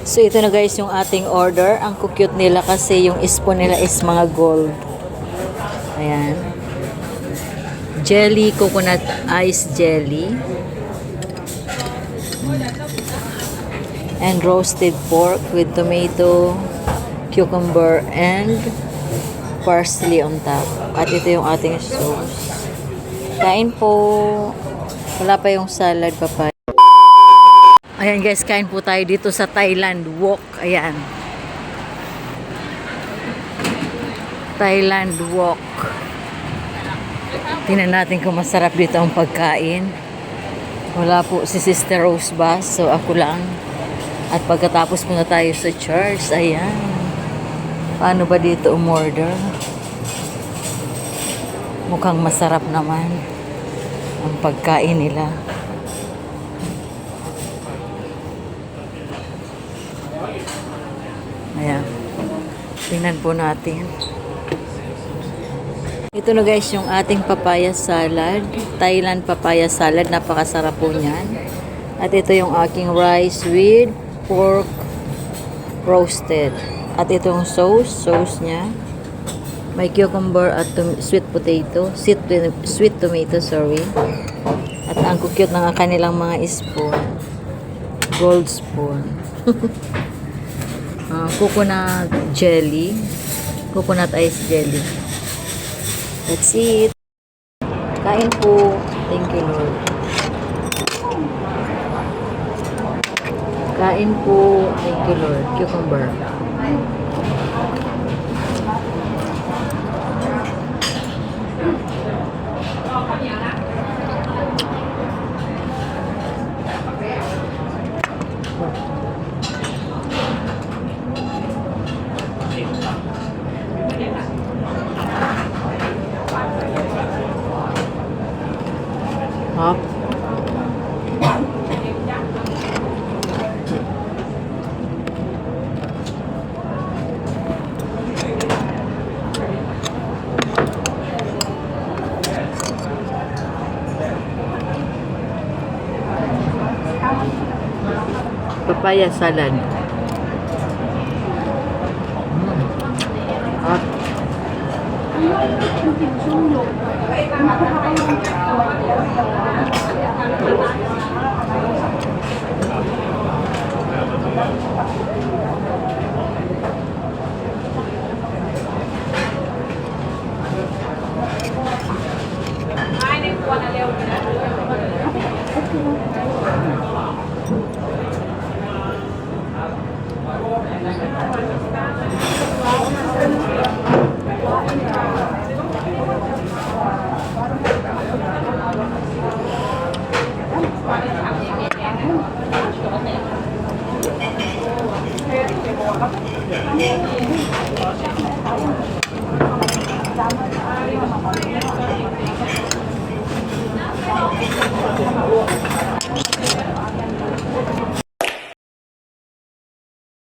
So ito na guys yung ating order. Ang cute nila kasi yung spoon nila is mga gold. Ayan. Jelly, coconut ice jelly. And roasted pork with tomato, cucumber, and parsley on top. At ito yung ating sauce. Kain po. Wala pa yung salad, papaya. Ayan guys, kain po tayo dito sa Thailand Wok. Ayan. Thailand Wok. Tingnan natin kung masarap dito ang pagkain. Wala po si Sister Rose Bass, so ako lang. At pagkatapos muna tayo sa church, ayan. Paano ba dito umorder? Mukhang masarap naman ang pagkain nila. Ayan. Tingnan po natin. Ito na guys yung ating papaya salad. Thailand papaya salad. Napakasarap po niyan. At ito yung aking rice with pork roasted. At ito yung sauce niya. May cucumber at sweet potato. Sweet tomato, sorry. At ang cute ng kanilang mga spoon. Gold spoon. Coconut jelly. Coconut ice jelly. That's it. Kain po. Thank you, Lord. Kain po. Thank you, Lord. Cucumber. Hop. Papaya salad. Hot.